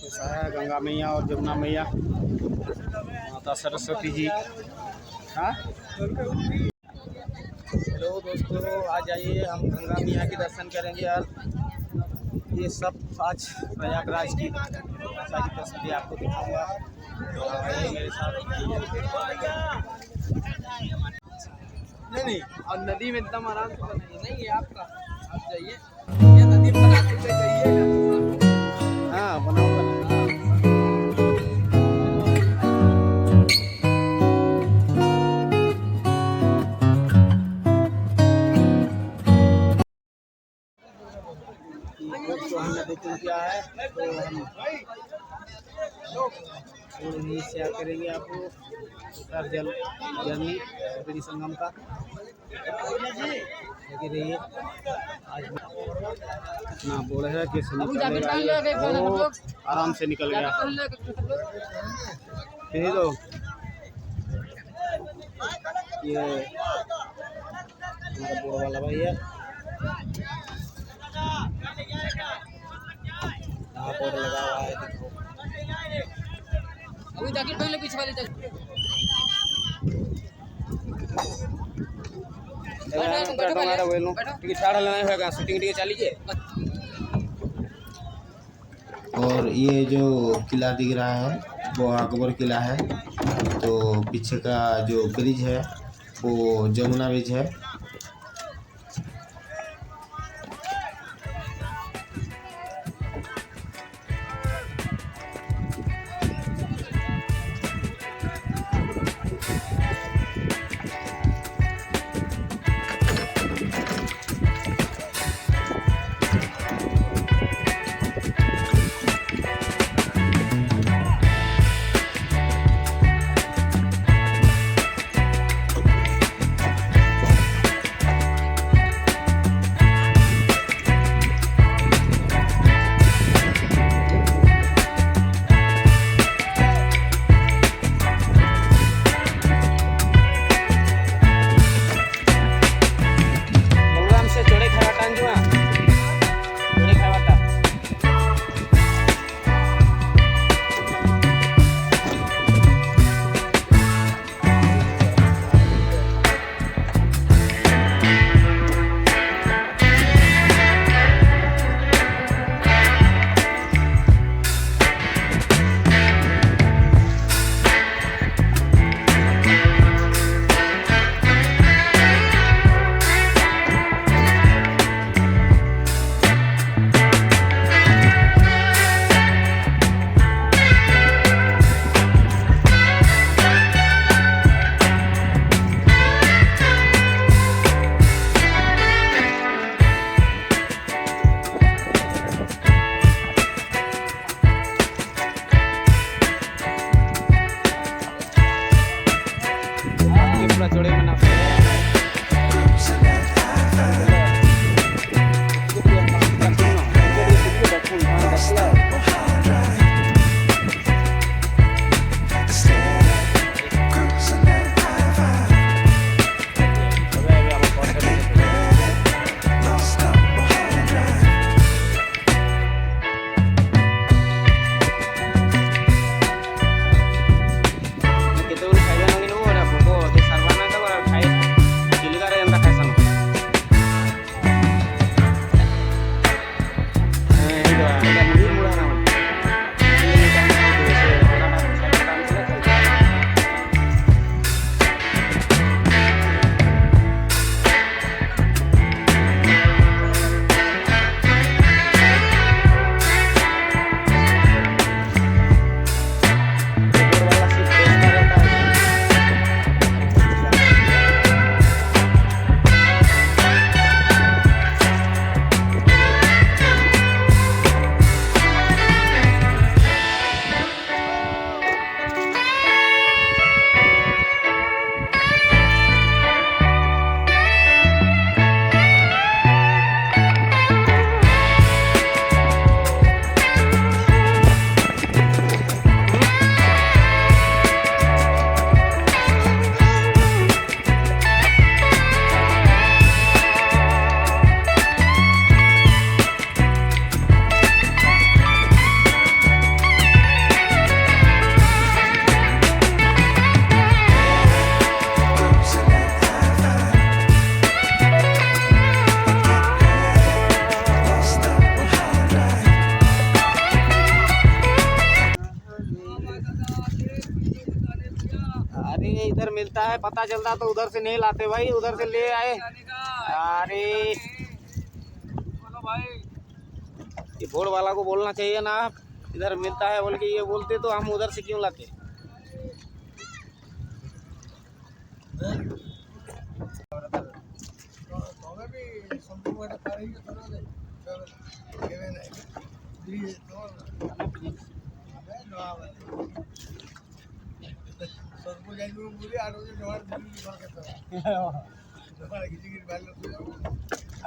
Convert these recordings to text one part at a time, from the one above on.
गंगा मैया और जमुना मैया, माता सरस्वती जी। हाँ, हेलो दोस्तों, आज आइए हम गंगा मैया के दर्शन करेंगे। यार ये सब आज प्रयागराज की सारी तस्वीरें आपको दिखाऊंगा, तो आइए मेरे साथ। नहीं, और नदी में एकदम आराम से बनाइए। नहीं, ये आपका, आप जाइए, ये नदी में बना के जाइएगा। हाँ, बनाऊंगा ना। तो हमने बुकिंग किया है, तो हम यहीं शेयर करेंगे आपको सर जर्नी त्रिवेणी संगम का। लगे रहिए। आज इतना बोल है कि आराम से निकल गया। फिर तो ये हमारा बोर्ड वाला भाई है, यहाँ बोर्ड लगा हुआ है, देखो। अभी जाके पहले पीछे वाले और ये जो किला दिख रहा है वो अकबर किला है। तो पीछे का जो ब्रिज है वो जमुना ब्रिज है। चौड़े में खाई पता चलता तो उधर से नहीं लाते भाई, उधर से ले आए। अरे बोलो भाई। ये बोर्ड वाला को बोलना चाहिए ना, इधर मिलता है बोल के, ये बोलते तो हम उधर से क्यों लाते।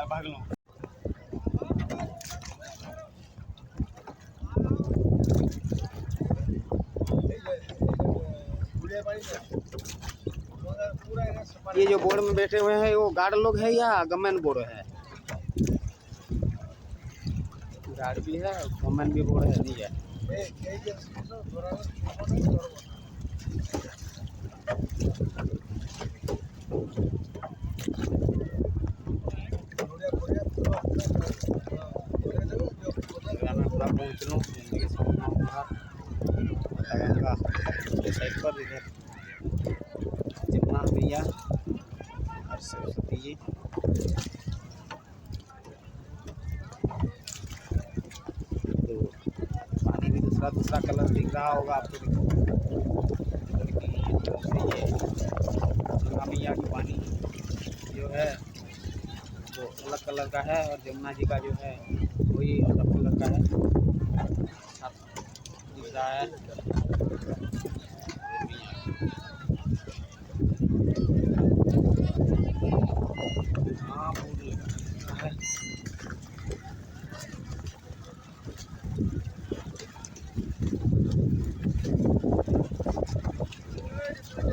भाग लो। ये जो बोर्ड में बैठे हुए हैं वो गार्ड लोग है या गवर्नमेंट बोर्ड है? गार्ड भी है, गवर्नमेंट भी बोर्ड है, नहीं है। साइड पर इधर जमुना मैया और सरस्वती जी। तो पानी भी दूसरा दूसरा कलर दिख रहा होगा आपको। ये गंगा मैया की पानी जो है वो अलग कलर का है और जमुना जी का जो है वही अलग कलर का है, साफ दिख रहा है।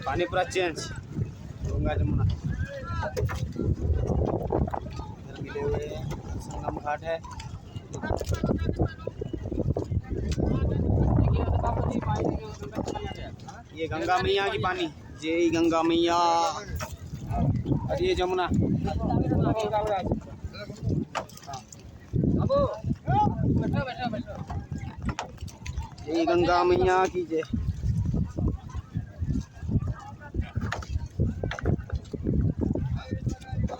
पानी पूरा चेंज, गंगा जमुना इधर मिले हुए हैं। संगम घाट है। ये गंगा मैया की पानी, जय गंगा मैया। और ये जमुना। जय गंगा मैया की जय।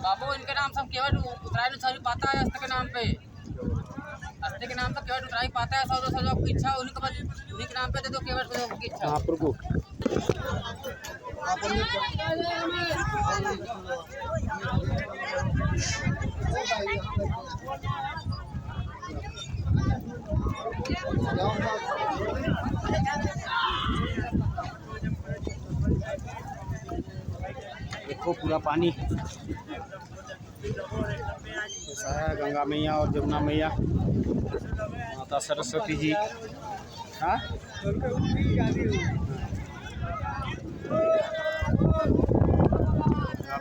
बाबू इनके नाम सब केवल उतराई सारी पाता है अस्ते के नाम पे। अस्ते के नाम पे केवल उतराई पाता है। सौ आपकी इच्छा उन्हीं के नाम पे दे दो केवल की इच्छा। हाँ प्रभु। देखो पूरा पानी ऐसा है। गंगा मैया और जमुना मैया, माता सरस्वती जी। हाँ गंगा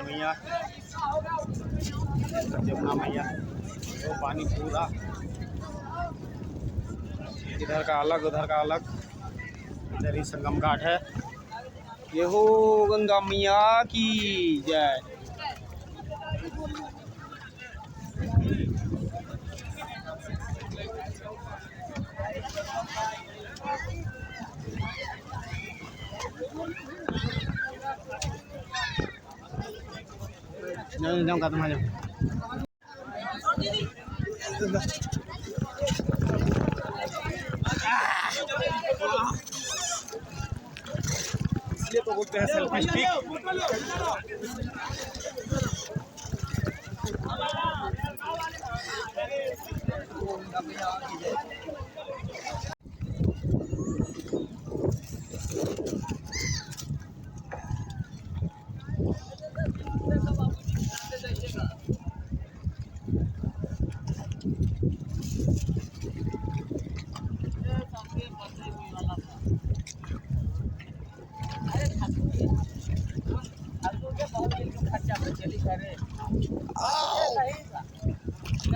मैया, जमुना मैया, वो पानी पूरा इधर का अलग उधर का अलग। इधर ही संगम घाट है। ये हो गंगा मैया की जय। जाऊँ का तुम्हारे इसलिए तो बोलते हैं सेल्फी स्टिक।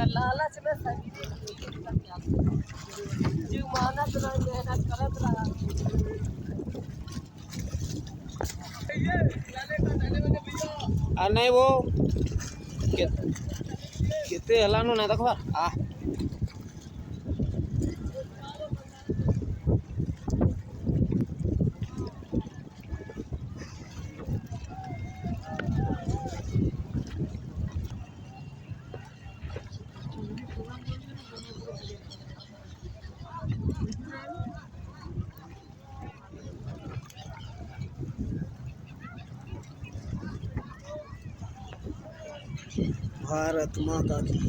लालच में सभी जीव मेहनत करत रहा। और नहीं वो कितने हलानो ना देखो आ भारत माता की।